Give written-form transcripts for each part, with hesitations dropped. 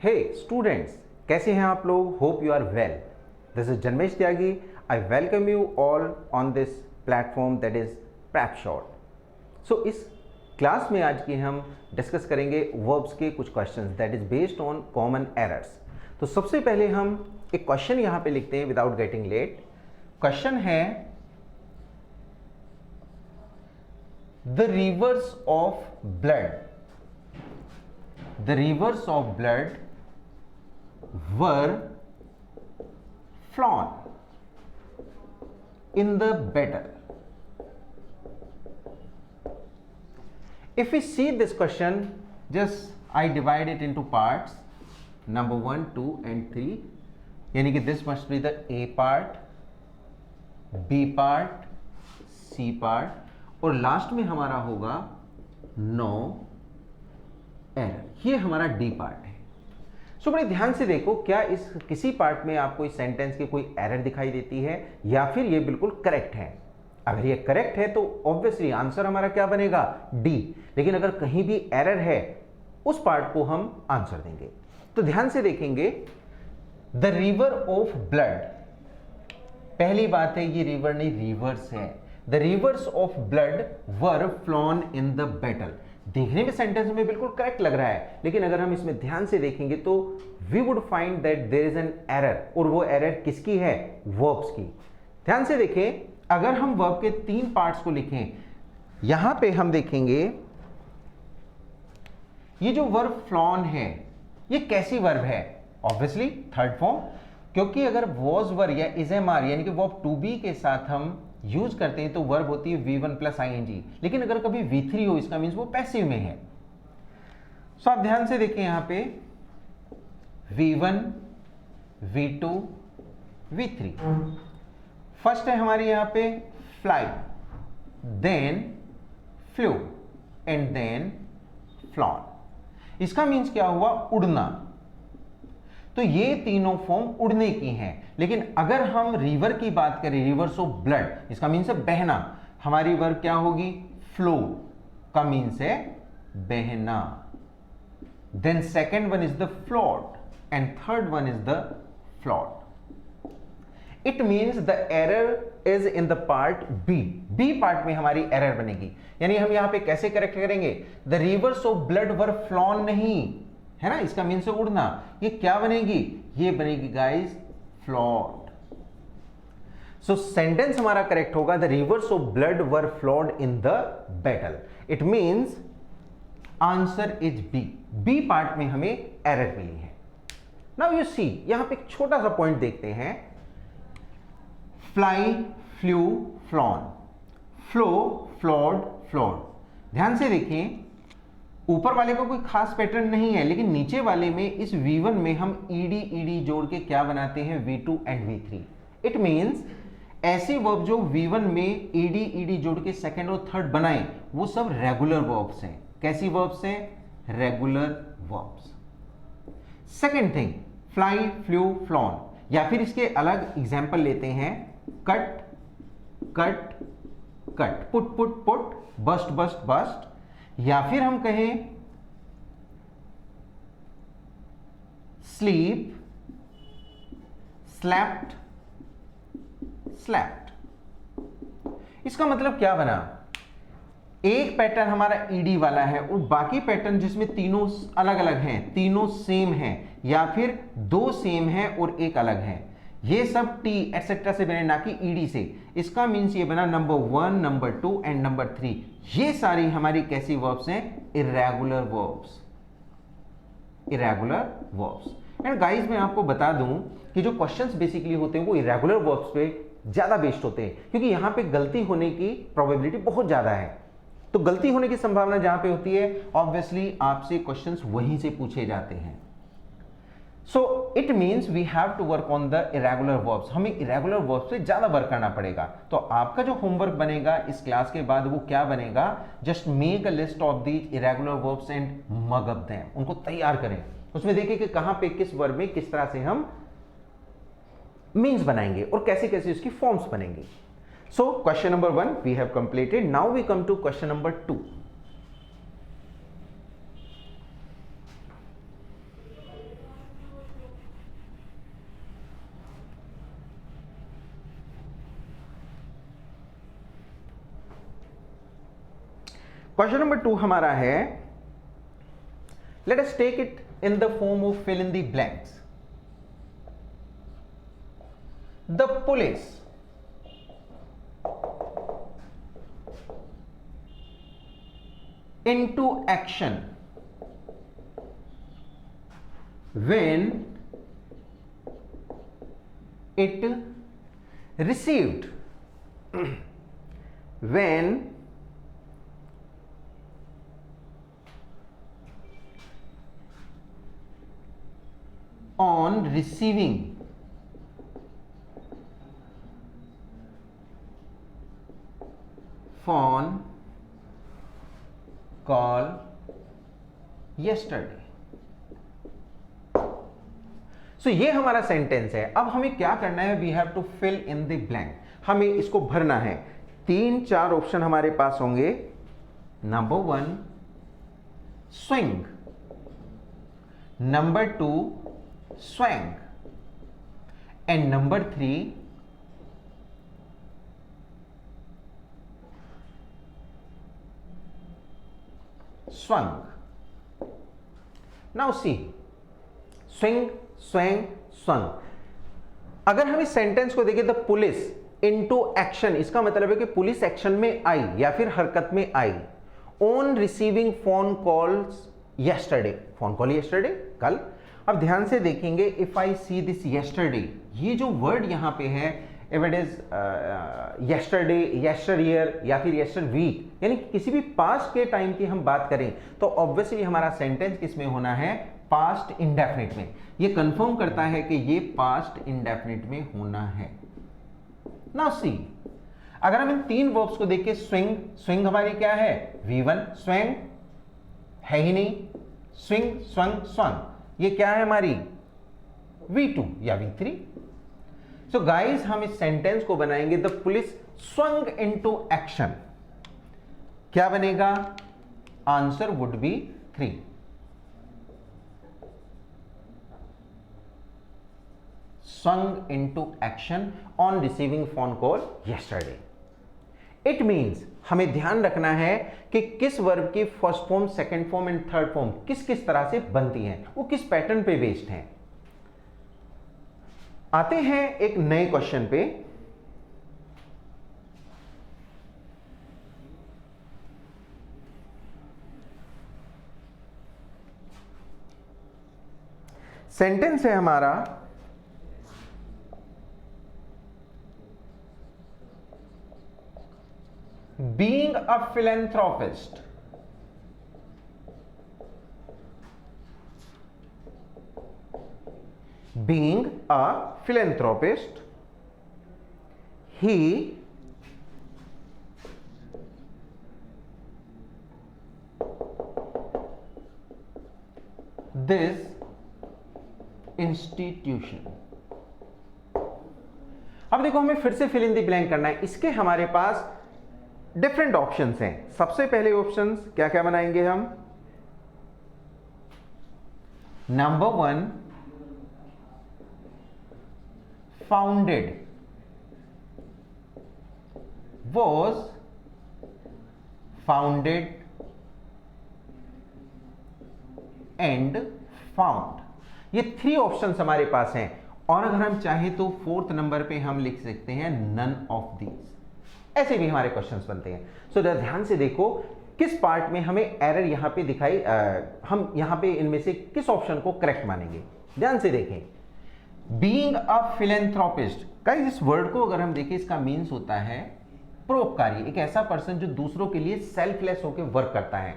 हे students, कैसे हैं आप लोग? Hope you are well. This is Janmesh Tyagi. I welcome you all on this platform that is Prepshot. So इस class में आज की हम डिस्कस करेंगे वर्ब्स के कुछ questions that is based on common errors. तो सबसे पहले हम एक क्वेश्चन यहां पे लिखते हैं विदाउट गेटिंग लेट. क्वेश्चन है the rivers of blood. The rivers of blood were flown in the battle. If we see this question, just I divide it into parts, number 1, 2 and 3. यानी कि this must be the A part, B part, C part और last में हमारा होगा no error. ये हमारा D part है. सो बड़े ध्यान से देखो, क्या इस किसी पार्ट में आपको इस सेंटेंस की कोई एरर दिखाई देती है या फिर ये बिल्कुल करेक्ट है? अगर ये करेक्ट है तो ऑब्वियसली आंसर हमारा क्या बनेगा? डी. लेकिन अगर कहीं भी एरर है उस पार्ट को हम आंसर देंगे. तो ध्यान से देखेंगे, द रिवर ऑफ ब्लड. पहली बात है ये रिवर नहीं रिवर्स है. The rivers of blood were flown in the battle. देखने में सेंटेंस में बिल्कुल करेक्ट लग रहा है, लेकिन अगर हम इसमें ध्यान से देखेंगे तो we would find that there is an error. और वो एरर किसकी है? वर्ब्स की. ध्यान से देखें, अगर हम वर्ब के 3 पार्ट्स को लिखें, यहां पे हम देखेंगे ये जो वर्ब फ्लॉन है ये कैसी वर्ब है? ऑब्वियसली थर्ड फॉर्म, क्योंकि अगर वॉज वर या इज एम आर यानी कि वर्ब टू बी के साथ हम यूज करते हैं तो वर्ब होती है V1 प्लस ING. लेकिन अगर कभी V3 हो इसका मीन्स वो पैसिव में है. सो आप ध्यान से देखें, यहां पे V1, V2, V3. फर्स्ट है हमारी यहां पे fly, then flew and then flown. इसका मीन्स क्या हुआ? उड़ना. तो ये तीनों फॉर्म उड़ने की हैं. लेकिन अगर हम रिवर की बात करें, रिवर्स ऑफ ब्लड, इसका मीन्स है बहना. हमारी वर्ब क्या होगी? फ्लो का मीन्स है बहना. Then second one is the float and third one is the float. It means the error is in the part B. B part में हमारी एरर बनेगी. यानी हम यहां पे कैसे करेक्ट करेंगे? The rivers of blood were flown नहीं है ना, इसका मीन्स है उड़ना. ये क्या बनेगी? ये बनेगी गाइस फ्लॉट. सो सेंटेंस हमारा करेक्ट होगा the rivers of blood were flowed in the battle. It means answer is B. B part में हमें एरर मिली है. नाउ यू सी, यहां पे एक छोटा सा पॉइंट देखते हैं. Fly, flew, flown, flow, flawed, flawed. ध्यान से देखें, ऊपर वाले का कोई खास पैटर्न नहीं है, लेकिन नीचे वाले में इस V1 में हम ईडी जोड़ के क्या बनाते हैं? V2 and V3. It means ऐसे वर्ब जो V1 में ईडी जोड़ के सेकंड और थर्ड बनाए वो सब रेगुलर वर्ब्स हैं. कैसी वर्ब्स हैं? Regular verbs. Second thing, fly, flew, flown. या फिर इसके अलग एग्जांपल लेते हैं. Cut, cut, cut, put, put, put, burst, burst, burst. या फिर हम कहें स्लीप, स्लैप्ट, स्लैप्ट. इसका मतलब क्या बना? एक पैटर्न हमारा ईडी वाला है और बाकी पैटर्न जिसमें तीनों अलग अलग हैं, तीनों सेम हैं, या फिर 2 सेम हैं और एक अलग है. ये सब टी एटसेट्रा से बने, ना कि ईडी से. इसका मीन्स ये बना नंबर 1, नंबर 2 एंड नंबर 3. ये सारी हमारी कैसी वर्ब्स हैं? Irregular verbs. Irregular verbs. And guys मैं आपको बता दूं कि जो क्वेश्चंस बेसिकली होते हैं वो इरेगुलर वर्ब्स पे ज्यादा बेस्ड होते हैं, क्योंकि यहां पे गलती होने की प्रोबेबिलिटी बहुत ज्यादा है. तो गलती होने की संभावना जहां पे होती है, ऑब्वियसली आपसे क्वेश्चंस वहीं से पूछे जाते हैं. So it means we have to work on the irregular verbs. हमें इरेगुलर वर्ब्स पे ज्यादा वर्क करना पड़ेगा. तो आपका जो होमवर्क बनेगा इस क्लास के बाद वो क्या बनेगा? Just make a list of the irregular verbs and mug up them. उनको तैयार करें. उसमें देखिए कि कहां पे किस वर्ब में किस तरह से हम मीन्स बनाएंगे और कैसे कैसे उसकी फॉर्म्स बनेंगे. So question number 1 we have completed. Now we come to question number 2. Question number 2 हमारा है, let us take it in the form of fill in the blanks. The police into action when it received when on receiving phone call yesterday। So ये हमारा sentence है। अब हमें क्या करना है, we have to fill in the blank, हमें इसको भरना है। 3-4 ऑप्शन हमारे पास होंगे। Number 1 swing, number 2 swang and number 3 swung। Now see, swing, swang, swung। अगर हम इस सेंटेंस को देखें, द पुलिस इनटू एक्शन, इसका मतलब है कि पुलिस एक्शन में आई या फिर हरकत में आई। On receiving phone calls yesterday, phone call yesterday, कल। अब ध्यान से देखेंगे, if I see this yesterday, ये जो वर्ड यहां पे है, if it is yesterday, yester year या फिर यस्टर वीक, यानी किसी भी पास्ट के टाइम की हम बात करें तो ऑब्वियसली हमारा सेंटेंस किस में होना है, पास्ट इंडेफिनिट में। ये कंफर्म करता है कि ये पास्ट इंडेफिनिट में होना है। नाउ सी, अगर हम इन 3 वर्ब्स को देखें, स्विंग, स्विंग हमारी क्या है, V1, स्वैंग है ही नहीं, स्विंग, स्वंग, स्वंग, ये क्या है हमारी V2 या V3। सो गाइस, हम इस सेंटेंस को बनाएंगे, the police swung into action. क्या बनेगा, answer would be 3। Swung into action on receiving phone call yesterday. It means हमें ध्यान रखना है कि किस वर्ब की first form, second form and third form किस किस तरह से बनती हैं, वो किस पैटर्न पे बेस्ड हैं। आते हैं एक नए क्वेश्चन पे। सेंटेंस है हमारा, being a philanthropist, being a philanthropist, he this institution। अब देखो, हमें फिर से फिल इन द ब्लैंक करना है। इसके हमारे पास डिफरेंट ऑप्शंस हैं। सबसे पहले ऑप्शंस क्या क्या बनाएंगे हम, number 1 founded, was founded and found। ये 3 ऑप्शंस हमारे पास हैं। और अगर हम चाहें तो 4th नंबर पे हम लिख सकते हैं none of these। ऐसे भी हमारे क्वेश्चंस बनते हैं। सो ध्यान से देखो किस पार्ट में हमें एरर यहां पे दिखाई, हम यहां पे इनमें से किस ऑप्शन को करेक्ट मानेंगे। ध्यान से देखें, बीइंग अ फिलैंथ्रोपिस्ट, गाइस इस वर्ड को अगर हम देखें, इसका मीन्स होता है परोपकारी, एक ऐसा पर्सन जो दूसरों के लिए सेल्फलेस होकर वर्क करता है।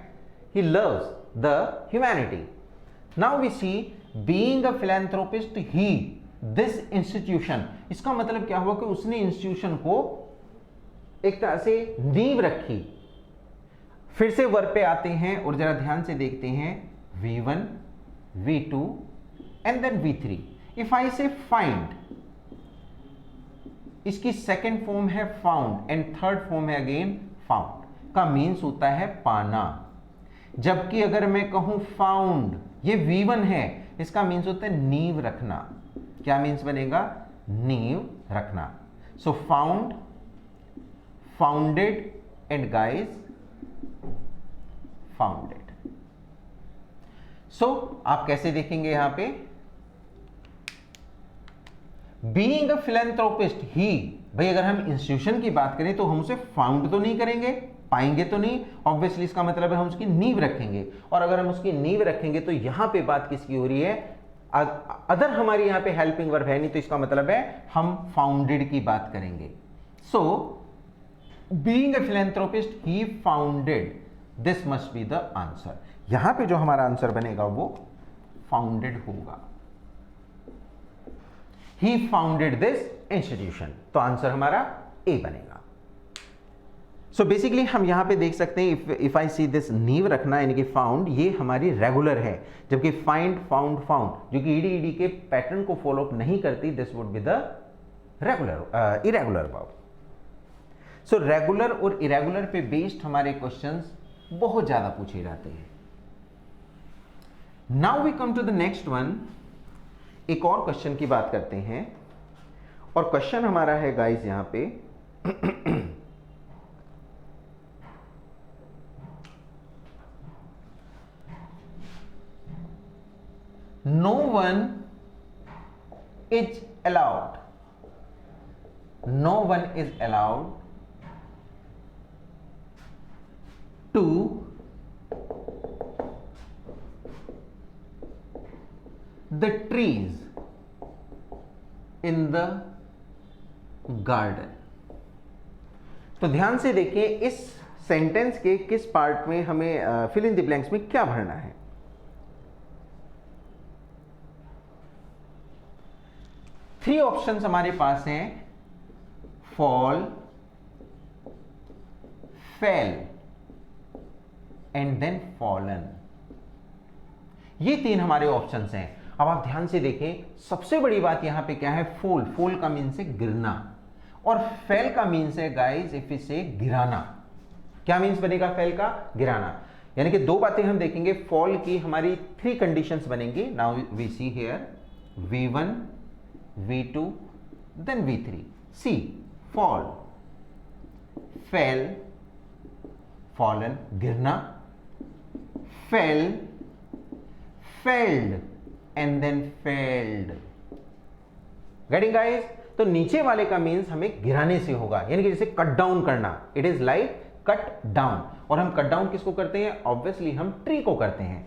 He loves the humanity. Now we see being a philanthropist he this institution, इसका मतलब क्या हुआ कि उसने इंस्टीट्यूशन को एक तरह से नींव रखी। फिर से वर्ब पे आते हैं और जरा ध्यान से देखते हैं, V1, V2 and then V3। If I से फाइंड, इसकी सेकेंड फॉर्म है फाउंड एंड थर्ड फॉर्म है अगेन फाउंड, का मीन्स होता है पाना। जबकि अगर मैं कहूं फाउंड, ये V1 है, इसका मीन्स होता है नींव रखना। क्या मीन्स बनेगा, नींव रखना। So found, founded and guys founded. So आप कैसे देखेंगे यहां पे, बीइंग अ फिलैंथ्रोपिस्ट ही, भाई अगर हम इंस्टीट्यूशन की बात करें तो हम उसे फाउंड तो नहीं करेंगे, पाएंगे तो नहीं, ऑब्वियसली इसका मतलब है हम उसकी नींव रखेंगे, और अगर हम उसकी नींव रखेंगे तो यहां पे बात किसकी हो रही है, अदर हमारी यहां पे हेल्पिंग वर्ब है नहीं, तो इसका मतलब है हम फाउंडेड की बात करेंगे। So being a philanthropist he founded, this must be the answer. यहां पे जो हमारा आंसर बनेगा वो फाउंडेड होगा, ही फाउंडेड दिस इंस्टीट्यूशन, तो आंसर हमारा ए बनेगा। सो बेसिकली हम यहां पे देख सकते हैं, इफ आई सी दिस नीव रखना यानी कि फाउंड, ये हमारी रेगुलर है, जबकि फाइंड, फाउंड, फाउंड जो कि ईडी के पैटर्न को फॉलो अप नहीं करती, this would be the regular irregular verb. So regular और इरेगुलर पे बेस्ड हमारे क्वेश्चंस बहुत ज्यादा पूछे जाते हैं। Now we come to the next one, एक और क्वेश्चन की बात करते हैं, और क्वेश्चन हमारा है गाइस यहां पे no one is allowed, no one is allowed to the trees in the garden। तो ध्यान से देखिए इस सेंटेंस के किस पार्ट में हमें फिल इन द ब्लैंक्स में क्या भरना है। थ्री ऑप्शंस हमारे पास हैं, fall, fell and then fallen, ये तीन हमारे ऑप्शंस हैं। अब आप ध्यान से देखें, सबसे बड़ी बात यहां पे क्या है, फॉल, फॉल का मीन्स है गिरना, और फेल का मीन्स है गाइस इफ इसे गिराना। क्या मीन्स बनेगा फेल का, गिराना। यानी कि दो बातें हम देखेंगे, फॉल की हमारी थ्री कंडीशंस बनेंगी। Now we see here V1 V2 then V3। C fall, fell, fallen गिरना, fell, failed and then failed। Getting guys, तो नीचे वाले का मीन्स हमें गिराने से होगा, यानी कि जैसे कट डाउन करना, it is like cut down, और हम कट डाउन किसको करते हैं, ऑब्वियसली हम ट्री को करते हैं।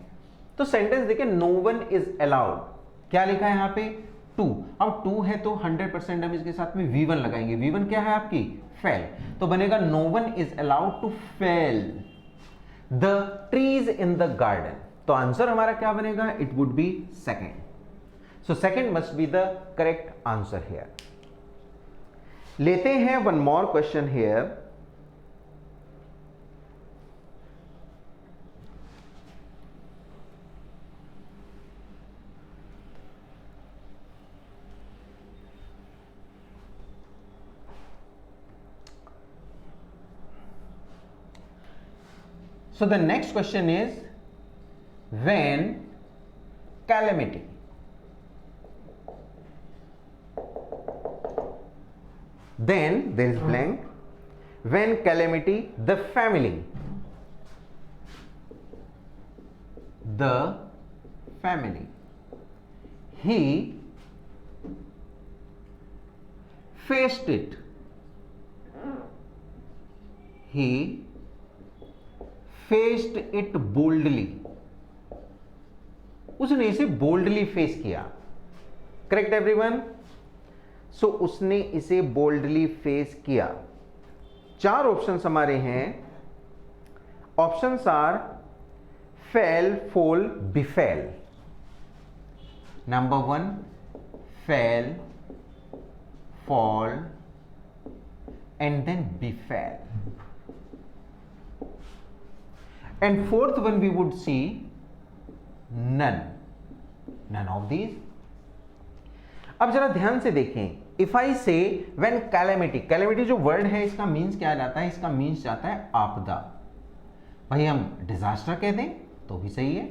तो सेंटेंस देखिए, नो वन इज अलाउड, क्या लिखा है यहां पे, टू। अब टू है तो 100% हम इसके साथ में V1 लगाएंगे। V1 क्या है आपकी, फेल, तो बनेगा no one is allowed to fell the trees in the garden. तो आंसर हमारा क्या बनेगा, it would be second. So second must be the correct answer here. लेते हैं one more question here. So the next question is, when calamity, then there is blank, when calamity, the family he faced it, faced it boldly, उसने इसे boldly face किया। Correct everyone, सो उसने इसे boldly face किया। चार options हमारे हैं, options are fail, fall, befell. Number one fail, fall and then befell, and fourth one we would see none of these। अब जरा ध्यान से देखें, इफ आई से व्हेन कैलेमिटी, कैलेमिटी जो वर्ड है इसका मीन्स क्या जाता है, इसका मीन्स जाता है आपदा। भाई हम डिजास्टर कह दें तो भी सही है,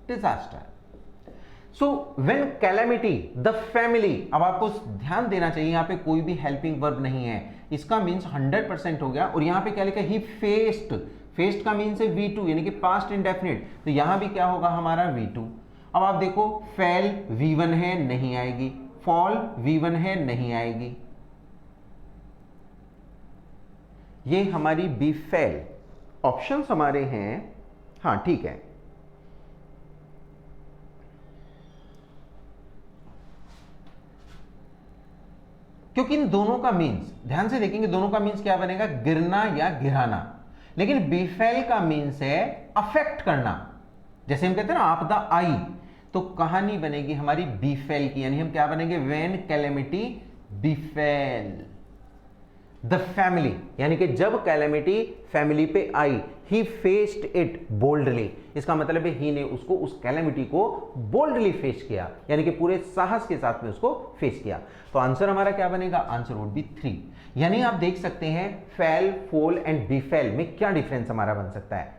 disaster. So when calamity the family, अब आपको ध्यान देना चाहिए यहां पे कोई भी हेल्पिंग वर्ब नहीं है, इसका मीन्स 100% हो गया। और यहां पे क्या लिखा है, ही फेस्ड, फेस्ड का मीन्स है V2 यानी कि पास्ट इंडेफिनिट, तो यहां भी क्या होगा हमारा V2। अब आप देखो फेल V1 है, नहीं आएगी, फॉल V1 है, नहीं आएगी, ये हमारी बी फेल। ऑप्शंस हमारे हैं, हाँ ठीक है, क्योंकि इन दोनों का मीन्स ध्यान से देखेंगे, दोनों का मीन्स क्या बनेगा, गिरना या गिराना, लेकिन बीफेल का मीन्स है अफेक्ट करना। जैसे हम कहते हैं ना आपदा आई, तो कहानी बनेगी हमारी बीफेल की, यानी हम क्या बनेंगे, व्हेन कैलेमिटी बीफेल द फैमिली, यानी कि जब कैलेमिटी फैमिली पे आई, ही फेस्ड इट बोल्डली, इसका मतलब है ही ने उसको, उस कैलेमिटी को बोल्डली फेस किया, यानी कि पूरे साहस के साथ में उसको फेस किया। तो आंसर हमारा क्या बनेगा, आंसर वुड बी 3। यानी आप देख सकते हैं फेल, फॉल एंड बीफेल में क्या डिफरेंस हमारा बन सकता है।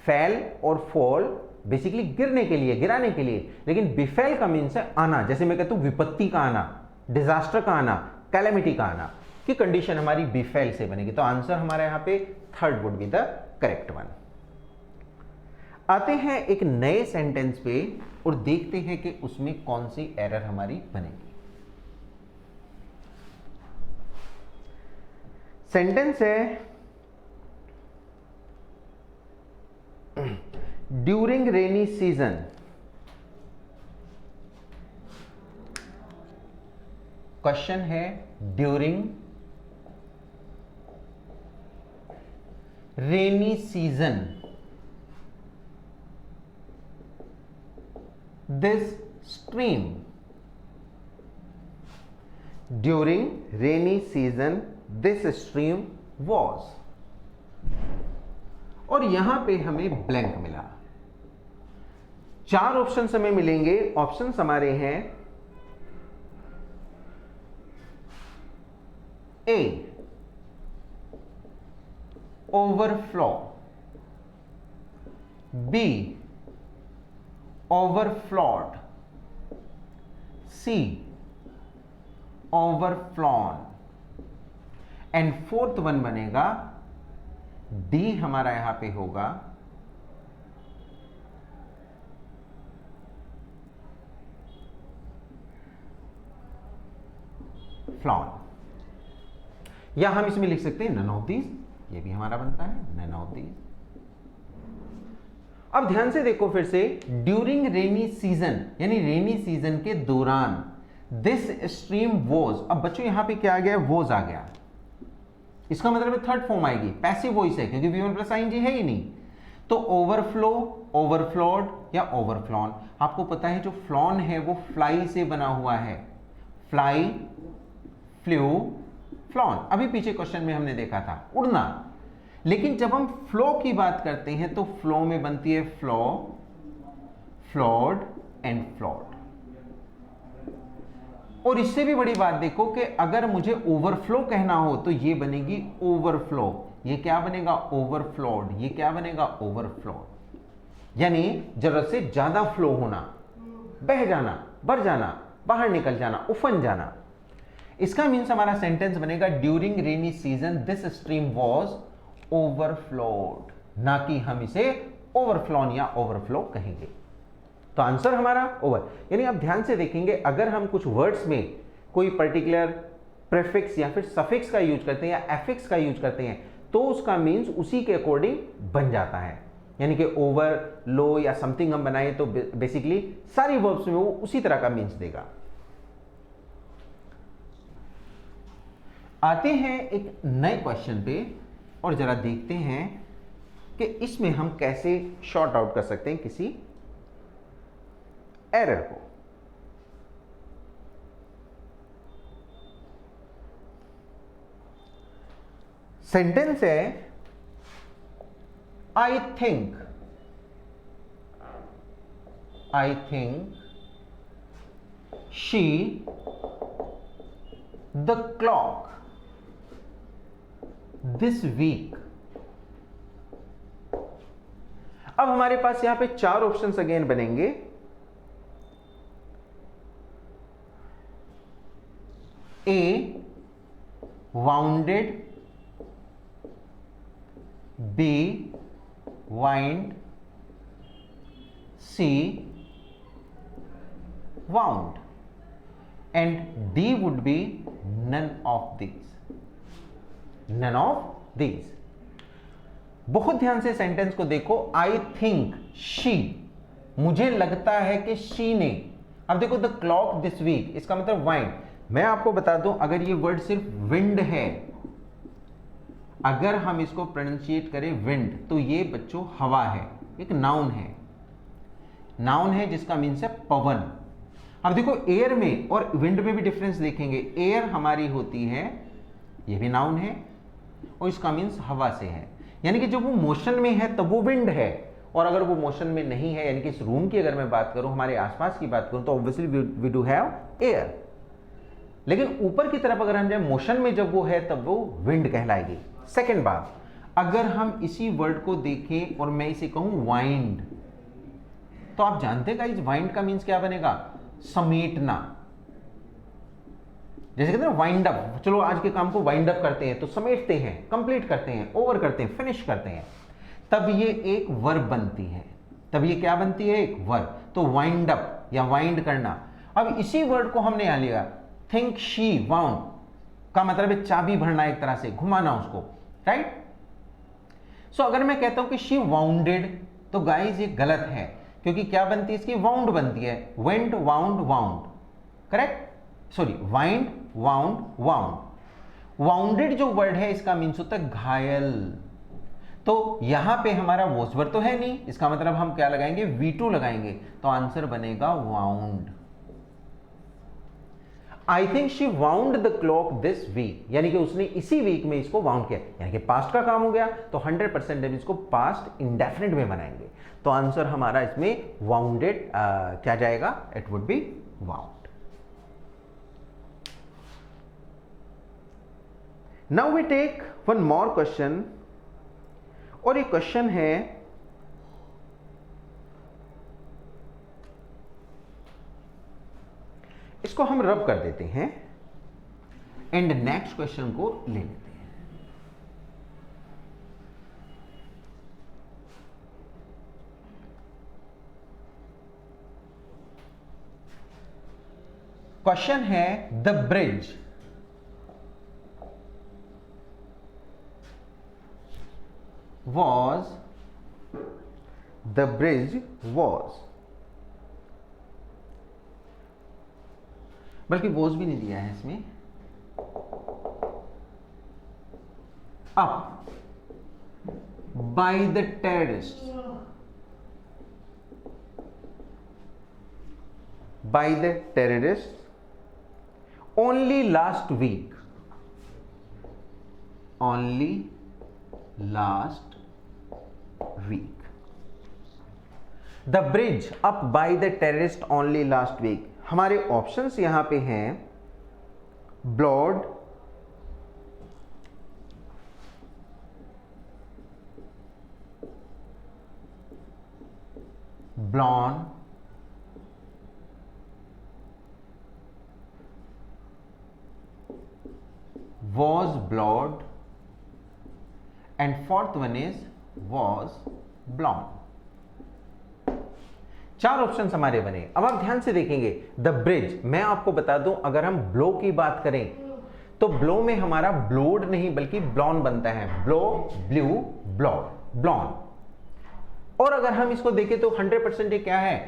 फेल और फॉल बेसिकली गिरने के लिए, गिराने के लिए, लेकिन बीफेल का मीन्स है आना, जैसे मैं कहता हूं विपत्ति का आना, डिजास्टर का आना, कैलेमिटी का आना, की कंडीशन हमारी बीफेल से बनेगी। तो आंसर हमारा यहां पे third would be the correct one. आते हैं एक नए सेंटेंस पे और देखते हैं कि उसमें कौन सी एरर हमारी बनेगी। सेंटेंस है ड्यूरिंग रेनी सीजन, क्वेश्चन है during rainy season this stream, during rainy season this stream was, और यहां पे हमें ब्लैंक मिला। 4 ऑप्शंस हमें मिलेंगे। ऑप्शंस हमारे हैं A overflow, B overflowed, C overflown, and fourth one बनेगा डी हमारा यहां पे होगा फ्लॉन, या हम इसमें लिख सकते हैं नन ऑफ दीज, ये भी हमारा बनता है नन ऑफ दीज। अब ध्यान से देखो फिर से, ड्यूरिंग रेनी सीजन यानी रेनी सीजन के दौरान, दिस स्ट्रीम वॉज, अब बच्चों यहां पे क्या आ गया, वॉज आ गया, इसका मतलब थर्ड फॉर्म आएगी, पैसिव वॉइस है क्योंकि V1 प्लस आईएनजी है ही नहीं। तो ओवरफ्लो, ओवरफ्लोड या ओवरफ्लॉन, आपको पता है जो फ्लॉन है वो फ्लाई से बना हुआ है, फ्लाई, फ्लू, फ्लॉन, अभी पीछे क्वेश्चन में हमने देखा था उड़ना। लेकिन जब हम फ्लो की बात करते हैं तो फ्लो में बनती है फ्लो, फ्लोड एंड फ्लोड। और इससे भी बड़ी बात देखो कि अगर मुझे ओवरफ्लो कहना हो तो ये बनेगी ओवरफ्लो, ये क्या बनेगा ओवरफ्लोड, ये क्या बनेगा ओवरफ्लोड, यानी जरूरत से ज्यादा फ्लो होना, बह जाना, भर जाना, बाहर निकल जाना, उफन जाना। इसका मीन्स हमारा सेंटेंस बनेगा during rainy season this stream was overflowed, ना कि हम इसे ओवरफ्लॉन या ओवरफ्लो कहेंगे। तो आंसर हमारा ओवर। यानी आप ध्यान से देखेंगे, अगर हम कुछ वर्ड्स में कोई पर्टिकुलर प्रीफिक्स या फिर सफिक्स का यूज करते हैं या एफिक्स का यूज करते हैं तो उसका मीन्स उसी के अकॉर्डिंग बन जाता है। यानी कि ओवर, लो या समथिंग हम बनाए तो बेसिकली सारी वर्ब्स में वो उसी तरह का मीन्स देगा। आते हैं एक नए क्वेश्चन पे और जरा देखते हैं कि इसमें हम कैसे शॉर्ट आउट कर सकते हैं किसी एरर को। सेंटेंस है I think she the clock this week. अब हमारे पास यहां पे 4 ऑप्शंस अगेन बनेंगे। A wounded, B wind, C wound, and D would be none of these. None of these. बहुत ध्यान से सेंटेंस को देखो. आई थिंक शी, मुझे लगता है कि शी ने. अब देखो द क्लॉक दिस वीक, इसका मतलब वाइंड. मैं आपको बता दूं, अगर ये वर्ड सिर्फ विंड है, अगर हम इसको प्रोनाउंशिएट करें विंड, तो ये बच्चों हवा है, एक नाउन है. नाउन है जिसका मीन्स है पवन. अब देखो एयर में और विंड में भी डिफरेंस देखेंगे. एयर हमारी होती है, ये भी नाउन है, और इसका मीन्स हवा से है. यानी कि जब वो मोशन में है तब वो विंड है, और अगर वो मोशन में नहीं है, यानी कि इस रूम की अगर मैं बात करूं, हमारे आसपास की बात करूं, तो obviously we do have air. लेकिन ऊपर की तरफ अगर हम जाए मोशन में, जब वो है तब वो विंड कहलाएगी. सेकेंड बात, अगर हम इसी वर्ड को देखें और मैं इसे कहूं वाइंड, तो आप जानते हैं गाइस वाइंड का मीन्स क्या बनेगा? समेटना. जैसे कहते हैं ना वाइंड अप, चलो आज के काम को वाइंड अप करते हैं, तो समेटते हैं, कंप्लीट करते हैं, ओवर करते हैं, फिनिश करते हैं. तब ये एक वर्ब बनती है. तब ये क्या बनती है? एक वर्ब. तो वाइंड अप या वाइंड करना. अब इसी वर्ड को हमने यहां लिया, थिंक शी वाउंड का मतलब है चाबी भरना, एक तरह से घुमाना उसको, राइट? सो अगर मैं कहता हूं कि शी वाउंडेड, तो गाइस ये गलत है, क्योंकि क्या बनती है इसकी? वाउंड बनती है. Went, wound, wound. Correct? Sorry, wind, wound, wound. Bounded जो वर्ड है इसका मीन्स होता है घायल. तो यहां पे हमारा वॉज वर्ड तो है नहीं, इसका मतलब हम क्या लगाएंगे? V2 लगाएंगे. तो आंसर बनेगा wound. I think she wound the clock this week, यानी कि उसने इसी वीक में इसको वाउंड किया, यानी कि पास्ट का काम हो गया. तो 100% हम इसको पास्ट इंडेफिनिट में बनाएंगे. तो आंसर हमारा इसमें वाउंडेड क्या जाएगा? It would be wound. Now we take one more question, और ये क्वेश्चन है, इसको हम रब कर देते हैं एंड नेक्स्ट क्वेश्चन को ले लेते हैं. क्वेश्चन है the bridge was, the bridge was, बल्कि was भी नहीं दिया है इसमें, up by the terrorists, by the terrorists only last week, only last week. The bridge up by the terrorist only last week. हमारे ऑप्शंस यहां पे हैं blowed, blown, was blawed, and fourth one is was blown. चार options हमारे बने. अब आप ध्यान से देखेंगे द ब्रिज. मैं आपको बता दूं, अगर हम ब्लो की बात करें तो ब्लो में हमारा ब्लोड नहीं बल्कि ब्लॉन बनता है. Blow, blew, blowed, blown. और अगर हम इसको देखें तो 100% ये क्या है?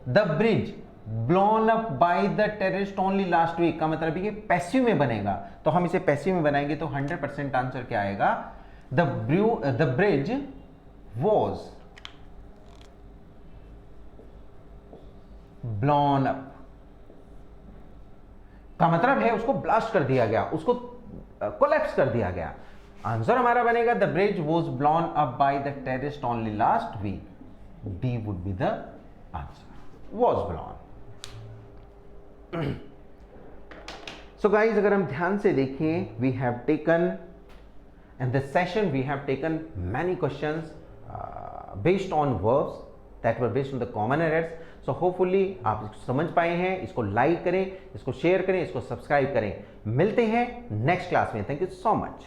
The bridge blown up by the terrorist only last week का मतलब ये पैसिव में बनेगा. तो हम इसे पैसिव में बनाएंगे तो 100% आंसर क्या आएगा? The bridge was blown up का मतलब है उसको ब्लास्ट कर दिया गया, उसको कोलैप्स कर दिया गया. आंसर हमारा बनेगा the bridge was blown up by the terrorist only last week. D would be the answer, was blown. So guys, अगर हम ध्यान से देखें, we have taken in this session we have taken many questions based on verbs that were based on the common errors. So hopefully आप इसको समझ पाए हैं. इसको लाइक करें, इसको शेयर करें, इसको सब्सक्राइब करें. मिलते हैं नेक्स्ट क्लास में. Thank you so much.